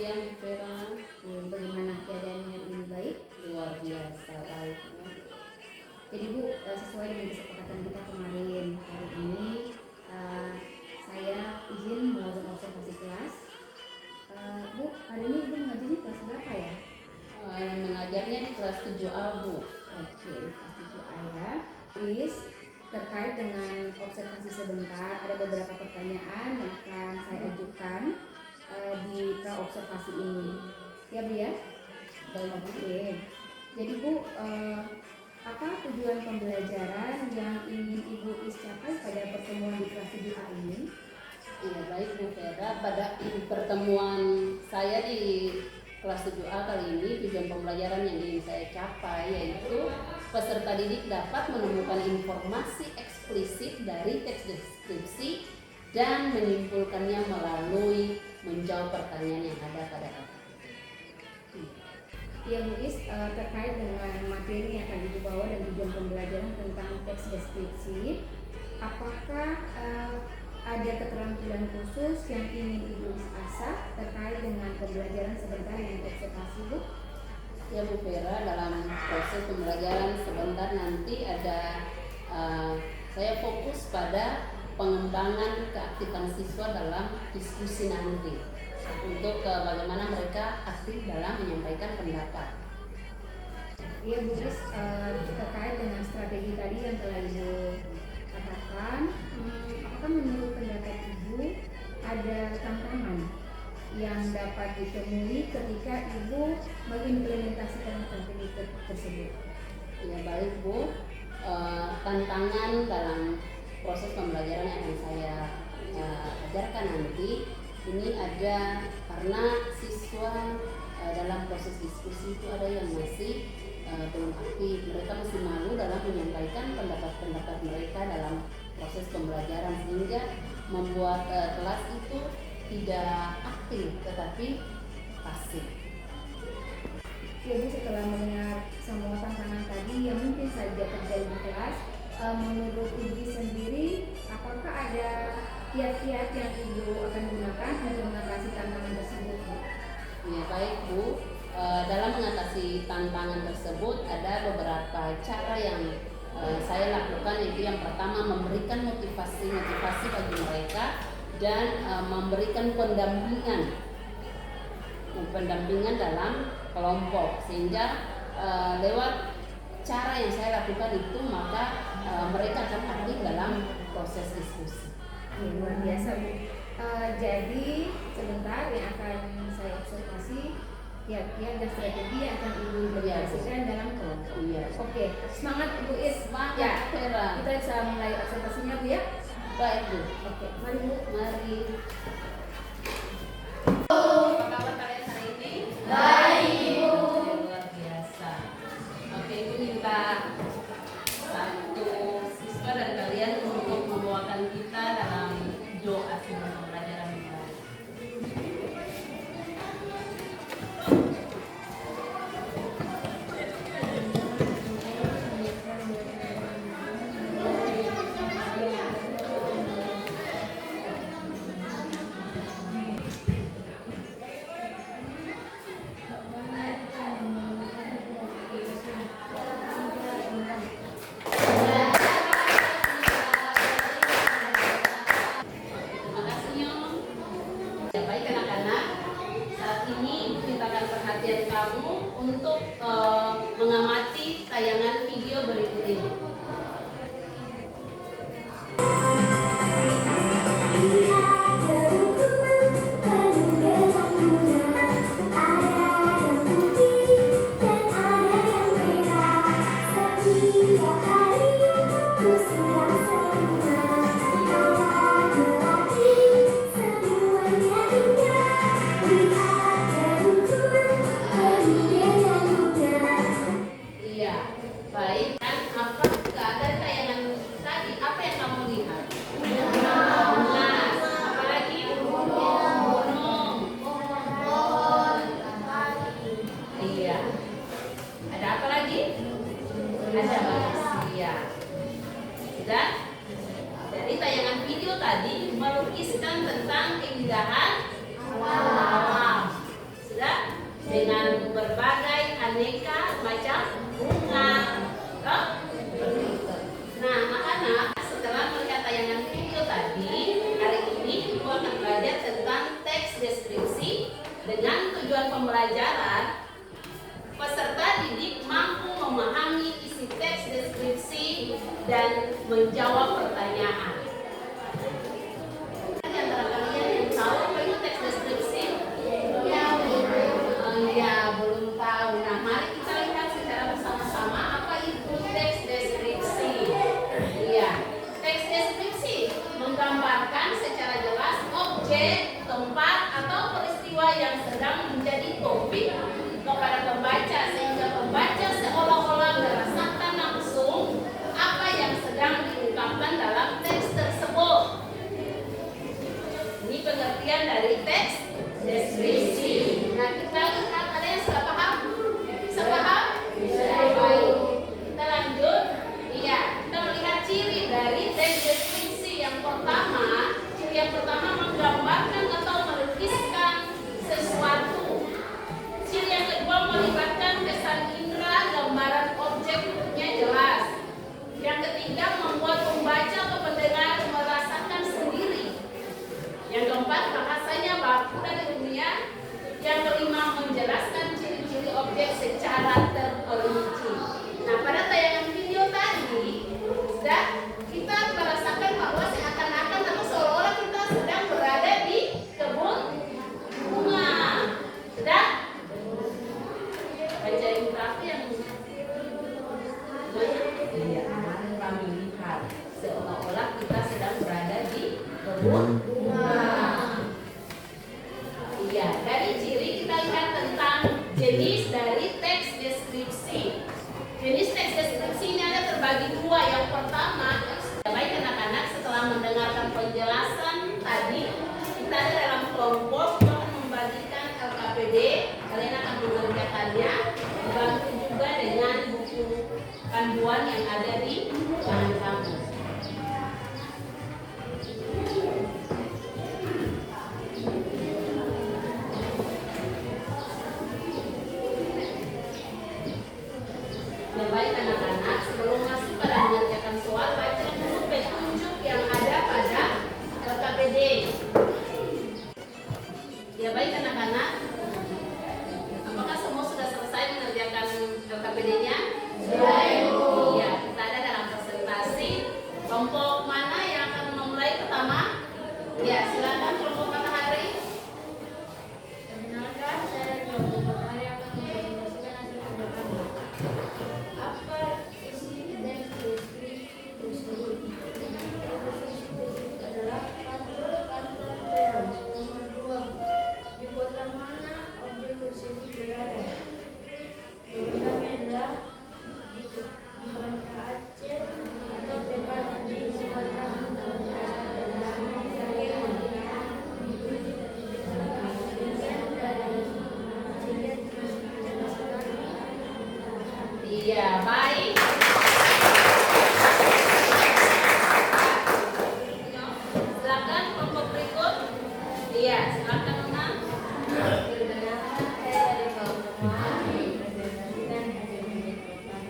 siang, Bu Vera. Bagaimana keadaannya ini, baik? Luar biasa baik. Jadi Bu, sesuai dengan kesepakatan kita kemarin, hari ini saya izin melakukan observasi kelas. Bu, hari ini Ibu mengajarnya kelas berapa ya? Mengajarnya di kelas 7A, Bu. Oke, kelas 7A ya. Please, terkait dengan observasi sebentar, ada beberapa pertanyaan yang akan saya ajukan di observasi ini. Ya Bu ya? Oke. Jadi Bu, apa tujuan pembelajaran yang ingin Ibu capai pada pertemuan di kelas 7A ini? Iya, baik Bu Vera. Pada pertemuan saya di kelas 7A kali ini, tujuan pembelajaran yang ingin saya capai yaitu peserta didik dapat menemukan informasi eksplisit dari teks deskripsi dan menyimpulkannya melalui menjawab pertanyaan yang ada pada Ya Bu Is, terkait dengan materi yang akan Ibu bawa dan tujuan pembelajaran tentang teks deskripsi, apakah ada keterampilan khusus yang ingin Ibu asah terkait dengan pembelajaran sebentar yang observasi, Bu? Ya Bu Vera, dalam proses pembelajaran sebentar nanti ada saya fokus pada pengembangan keaktifan siswa dalam diskusi nanti untuk bagaimana mereka aktif dalam menyampaikan pendapat. Iya Bu Is, terkait dengan strategi tadi yang telah Ibu katakan, apakah menurut pendapat Ibu ada tantangan yang dapat ditemui ketika Ibu mengimplementasikan strategi tersebut? Ya baik Bu, tantangan dalam proses pembelajaran yang akan saya ajarkan nanti ini ada karena siswa dalam proses diskusi itu ada yang masih belum aktif, mereka masih malu dalam menyampaikan pendapat-pendapat mereka dalam proses pembelajaran sehingga membuat kelas itu tidak aktif tetapi pasif. Ya Bu, setelah mendengar semua tantangan tadi yang mungkin saja terjadi di kelas, menurut Ibu sendiri apakah ada kiat-kiat yang Ibu akan gunakan untuk mengatasi tantangan tersebut? Ya baik Bu, dalam mengatasi tantangan tersebut ada beberapa cara yang saya lakukan, yaitu yang pertama memberikan motivasi bagi mereka dan memberikan pendampingan dalam kelompok sehingga lewat cara yang saya lakukan itu maka mereka akan aktif dalam proses diskusi. Luar biasa Bu. Jadi sebentar yang akan saya observasi kiat-kiat dan strategi yang akan Ibu implementasikan dalam kelompok. Iya. Oke, semangat Ibu Is. Semangat Ya, Vera. kita bisa mulai observasinya Bu ya. Baik Bu. Oke, mari Bu. Mari. Apa kabar kalian hari ini? Baik Ibu. Luar biasa. Oke, Ibu minta satu siswa dan kalian untuk membawakan kita dalam doa sebelum pembelajaran kita. Perhatian kamu untuk mengamati tayangan video berikut ini. Baik, kan apakah dari tayangan tadi apa yang kamu lihat? Nah, apalagi gunung. Iya. Ada apa lagi? Ada manusia. Dan dari tayangan video tadi melukiskan tentang keindahan alam. dengan berbagai aneka macam bunga. Nah, anak-anak, setelah melihat tayangan video tadi, hari ini Ibu akan belajar tentang teks deskripsi. Dengan tujuan pembelajaran, peserta didik mampu memahami isi teks deskripsi dan menjawab pertanyaan. Di antara kalian yang tahu apa itu teks deskripsi? Ya, belum tahu. Nah, mari kita lihat secara bersama-sama apa itu teks deskripsi. Iya, teks deskripsi menggambarkan secara jelas objek, tempat, atau peristiwa yang sedang menjadi topik kepada pembaca, sehingga pembaca seolah-olah merasakan langsung apa yang sedang diungkapkan dalam teks tersebut. Ini pengertian dari teks deskripsi. Nah, kita lihat, ada yang sudah paham? Bisa paham? Baik. Kita lanjut. Iya, kita melihat ciri dari teks deskripsi. Ciri yang pertama menggambarkan atau melukiskan sesuatu. Ciri yang kedua melibatkan kesan indera, gambaran objeknya jelas. Yang ketiga membuat pembaca atau pendengar merasakan sendiri. Yang keempat bahasanya baku dan ilmiah. Yang kelima menjelaskan ciri-ciri objek secara terperinci. Nah, pada tayangan video tadi sudah kita merasakan bahwa seakan-akan atau seolah-olah kita sedang berada di kebun bunga. Sudah? Baca ilustrasi yang kemarin kami lihat, seolah-olah kita sedang berada di kebun bunga. Iya, dari ciri kita lihat tentang jenis dari teks deskripsi. Jenis teks deskripsi ini ada terbagi dua. Yang pertama, baik anak-anak, setelah mendengarkan penjelasan tadi, kita ada dalam kelompok akan membagikan LKPD. Kalian akan mengerjakannya, dibantu juga dengan buku panduan yang ada di tangan kamu. Ya, baik anak-anak, sebelum masuk pada mengerjakan soal, baca dulu petunjuk yang ada pada LKPD. Ya, baik anak-anak, apakah semua sudah selesai mengerjakan LKPD-nya? Sudah, Ibu. Ya, kita ada dalam presentasi. Kelompok mana yang akan memulai pertama? Ya, silakan kelompok Matahari. Perkenalkan, saya kelompok Matahari akan mempresentasikan hasil kerja kami. Apa isi dan deskripsi tersebut? Adalah kantor peron. Nomor 2, di kota mana objek tersebut berada? Jawabannya adalah di Banda Aceh atau tepat di Sumatera Utara. Iya, baik. Silakan kelompok berikut. Iya, silakan Nona. Perkenalkan, saya dari kelompok Matahari mempresentasikan hasil kerja kami.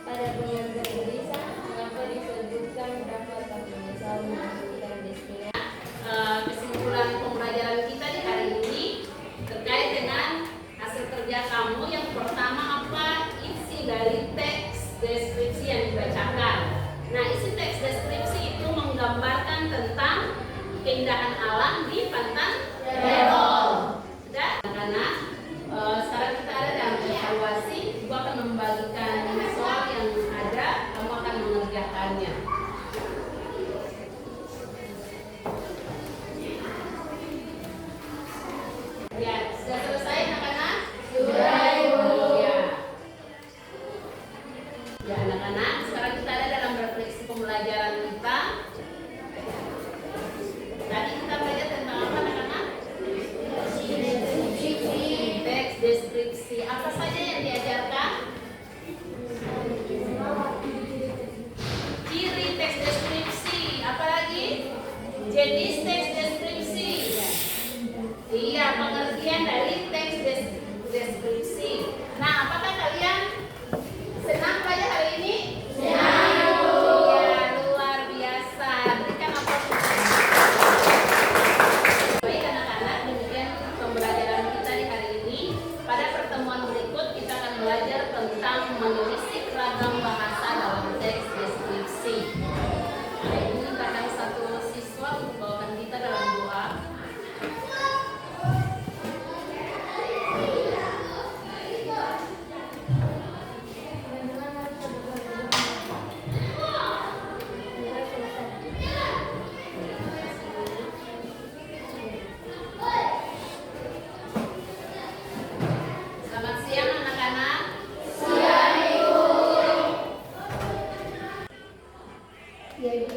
Pada pengertian tulisan, mengapa disebutkan dapat misal memasukkan deskripsi? Kesimpulan pembelajaran kita di hari ini terkait dengan hasil kerja kamu. Yang pertama, apa isi dari teks deskripsi yang dibacakan? Nah, isi teks deskripsi itu menggambarkan tentang keindahan alam di Pantai Terol. Sudah, anak-anak, sekarang kita ada dalam evaluasi. Ibu akan membagikan soal yang ada, kamu akan mengerjakannya. Ya, sudah selesai anak-anak? Sudah, Ibu. Ya. Ya, anak-anak, sekarang kita ada dalam refleksi pembelajaran kita. Tadi kita belajar tentang apa, anak-anak? Deskripsi.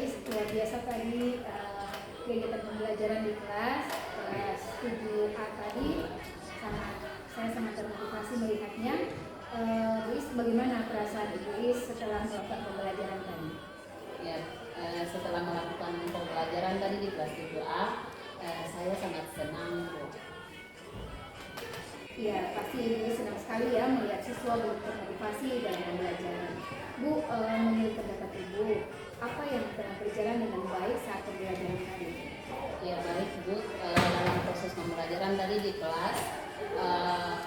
Luis, luar biasa tadi kegiatan pembelajaran di kelas 7A tadi. Saya sangat termotivasi melihatnya. Luis, bagaimana perasaan Ibu Luis setelah melakukan pembelajaran tadi? Ya, setelah melakukan pembelajaran tadi di kelas 7A, saya sangat senang, Bu. Iya, pasti Ibu senang sekali ya melihat siswa termotivasi dalam pembelajaran. Bu, menurut pendapat Ibu, apa yang telah berjalan dengan baik saat pembelajaran tadi? Ya baik Bu, dalam proses pembelajaran tadi di kelas,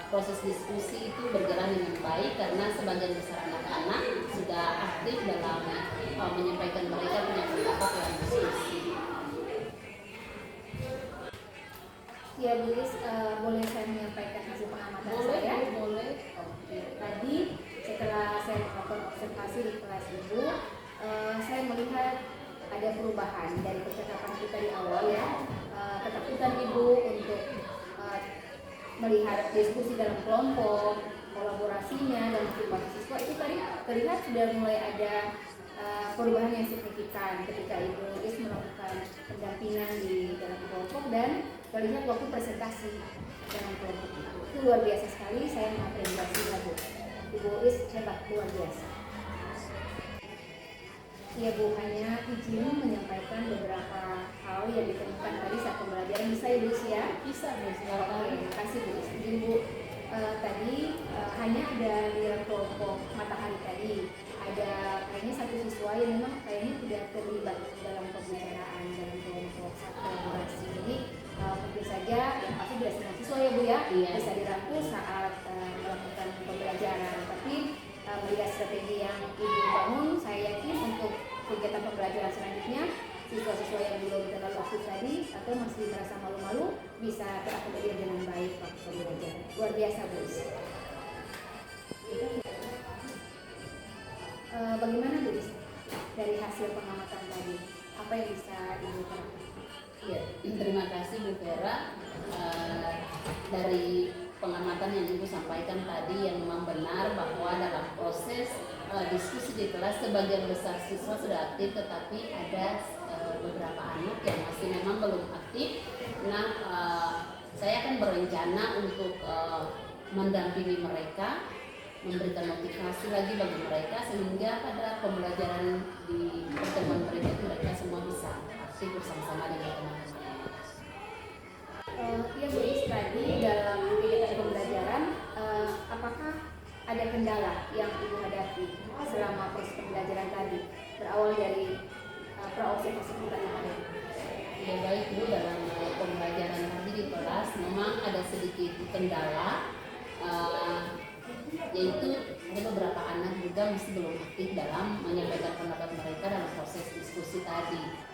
proses diskusi itu berjalan dengan baik karena sebagian besar anak-anak sudah aktif dalam menyampaikan mereka punya pendapat dalam diskusi. Ya, Bu Luis, boleh saya menyampaikan hasil pengamatan saya? Boleh. Oke, tadi setelah saya melakukan observasi di kelas Ibu, saya melihat ada perubahan dari percakapan kita di awal ya. Ketakutan Ibu untuk melihat diskusi dalam kelompok, kolaborasinya dan motivasi siswa itu tadi terlihat sudah mulai ada perubahan yang signifikan ketika Ibu Luis melakukan pendampingan di dalam kelompok dan terlihat waktu presentasi dalam kelompok itu luar biasa sekali. Saya mengapresiasi Bu. Ibu Luis hebat, luar biasa. Ya Bu, hanya izin menyampaikan beberapa hal yang ditemukan tadi saat pembelajaran. Bisa ya Bu ya? Bisa Bu, Oke, terima kasih Bu. Izin Bu, tadi hanya ada di dalam kelompok matahari tadi ada kayaknya satu siswa yang memang kayaknya tidak terlibat dalam pembicaraan dalam kelompok kolaborasi. Jadi mungkin saja yang pasti tidak semua siswa ya Bu ya, Iya. bisa dirangkul saat melakukan pembelajaran. Tapi melihat strategi yang Ibu bangun, saya yakin untuk kegiatan pembelajaran selanjutnya siswa-siswa yang belum terlalu aktif tadi atau masih merasa malu-malu bisa terakomodir dengan baik waktu pembelajaran. Luar biasa Bu. Bagaimana Bu dari hasil pengamatan tadi? Apa yang bisa Ibu terangkan? Ya, terima kasih Bu Vera. Dari pengamatan yang Ibu sampaikan tadi yang memang benar bahwa dalam proses diskusi di kelas sebagian besar siswa sudah aktif, tetapi ada beberapa anak yang masih memang belum aktif. Nah, saya akan berencana untuk mendampingi mereka, memberikan motivasi lagi bagi mereka sehingga pada pembelajaran di pertemuan berikut mereka semua bisa aktif bersama-sama dengan teman-teman. Ya Bu Is, tadi dalam kegiatan pembelajaran apakah ada kendala yang Ibu hadapi selama proses pembelajaran tadi berawal dari praobservasi kita yang ada? Ya baik Bu, dalam pembelajaran tadi di kelas memang ada sedikit kendala, yaitu ada beberapa anak juga masih belum aktif dalam menyampaikan pendapat mereka dalam proses diskusi tadi.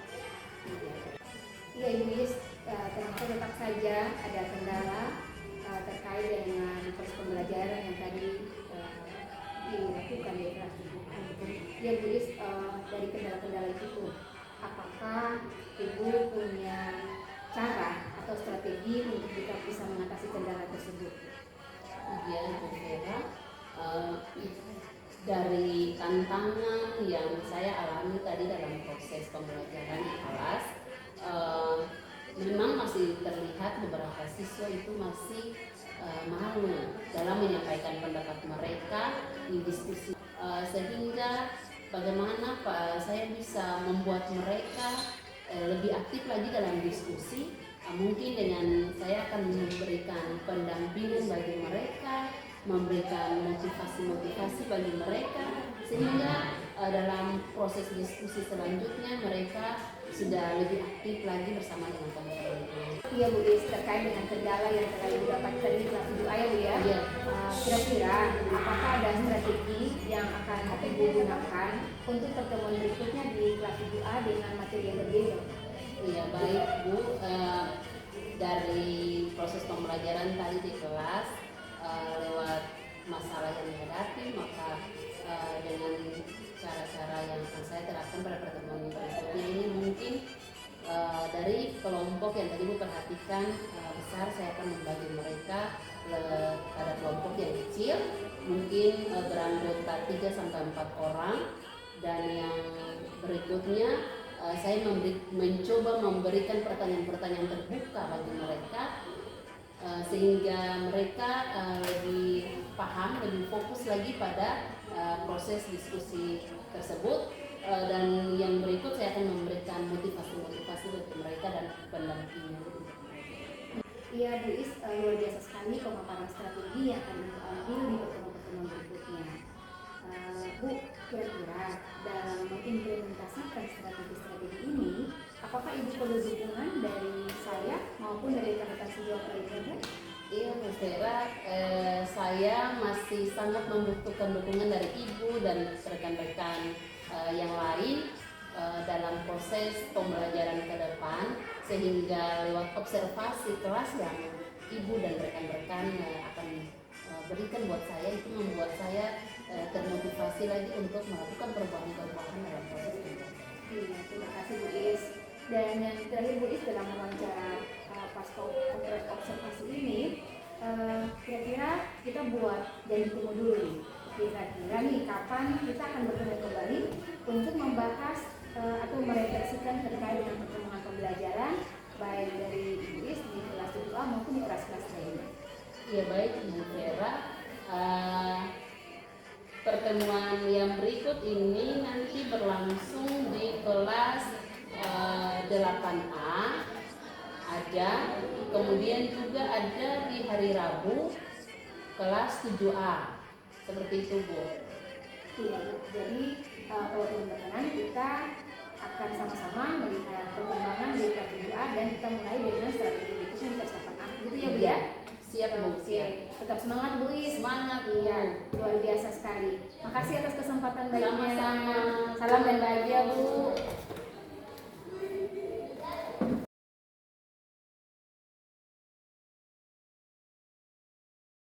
Iya Ibu Is, ternyata tetap saja ada kendala terkait dengan proses pembelajaran yang tadi dilakukan di kelas. Ya Bu Is, dari kendala-kendala itu apakah Ibu punya cara atau strategi untuk kita bisa mengatasi kendala tersebut? Ya Bu Vera, dari tantangan yang saya alami tadi dalam proses pembelajaran di kelas, memang masih terlihat beberapa siswa itu masih malu dalam menyampaikan pendapat mereka di diskusi, sehingga bagaimana Pak saya bisa membuat mereka lebih aktif lagi dalam diskusi. Mungkin dengan saya akan memberikan pendampingan bagi mereka, memberikan motivasi-motivasi bagi mereka, sehingga dalam proses diskusi selanjutnya mereka sudah lebih aktif lagi bersama dengan teman-teman. Iya Bu Is, terkait dengan kendala yang telah Ibu dapatkan di kelas 7A ya Bu ya. Iya. Kira-kira apakah ada strategi yang akan Ibu gunakan untuk pertemuan berikutnya di kelas 7A dengan materi yang berbeda? Iya baik Bu, dari proses pembelajaran tadi di kelas lewat masalah yang dihadapi, maka dengan cara-cara yang akan saya terapkan pada pertemuan berikutnya ini mungkin dari kelompok yang tadi Bu perhatikan besar, saya akan membagi mereka pada kelompok yang kecil, mungkin beranggota 3-4 orang, dan yang berikutnya saya mencoba memberikan pertanyaan-pertanyaan terbuka bagi mereka, sehingga mereka lebih paham, lebih fokus lagi pada proses diskusi tersebut. Dan yang berikut saya akan memberikan motivasi-motivasi bagi mereka dan pendampingan. Iya Bu Is, luar biasa sekali pemaparan strategi yang akan Ibu ambil di pertemuan-pertemuan berikutnya. Bu, kira-kira dalam mengimplementasikan strategi-strategi ini, apakah Ibu perlu dukungan dari saya maupun dari rekan-rekan sejawat lainnya, Bu? Iya, Bu Vera, saya masih sangat membutuhkan dukungan dari Ibu dan rekan-rekan yang lain dalam proses pembelajaran ke depan, sehingga lewat observasi kelas yang Ibu dan rekan-rekan akan berikan buat saya, itu membuat saya termotivasi lagi untuk melakukan perubahan-perubahan dalam proses pembelajaran. Iya, terima kasih Bu Is. Dan yang terakhir Bu Is, dalam wawancara pasca observasi ini, kira-kira kita buat janji temu dulu nih. Kira-kira nih kapan kita akan bertemu kembali untuk membahas atau merefleksikan terkait dengan perkembangan pembelajaran baik dari Ibu Is di kelas 7A maupun di kelas-kelas lainnya. Ya baik Bu Vera, pertemuan yang berikut ini nanti berlangsung di kelas 8A ada, kemudian juga ada di hari Rabu kelas 7A, seperti itu Bu. Iya, jadi kalau teman-teman kita akan sama-sama melihat perkembangan di kelas 7A dan kita mulai dengan strategi berikutnya di kelas 8A, gitu ya Bu ya? Siap Bu. Oke, tetap semangat Bu Is. Semangat Bu. Iya, luar biasa sekali. Makasih atas kesempatan baiknya. Sama-sama. Salam dan bahagia Bu.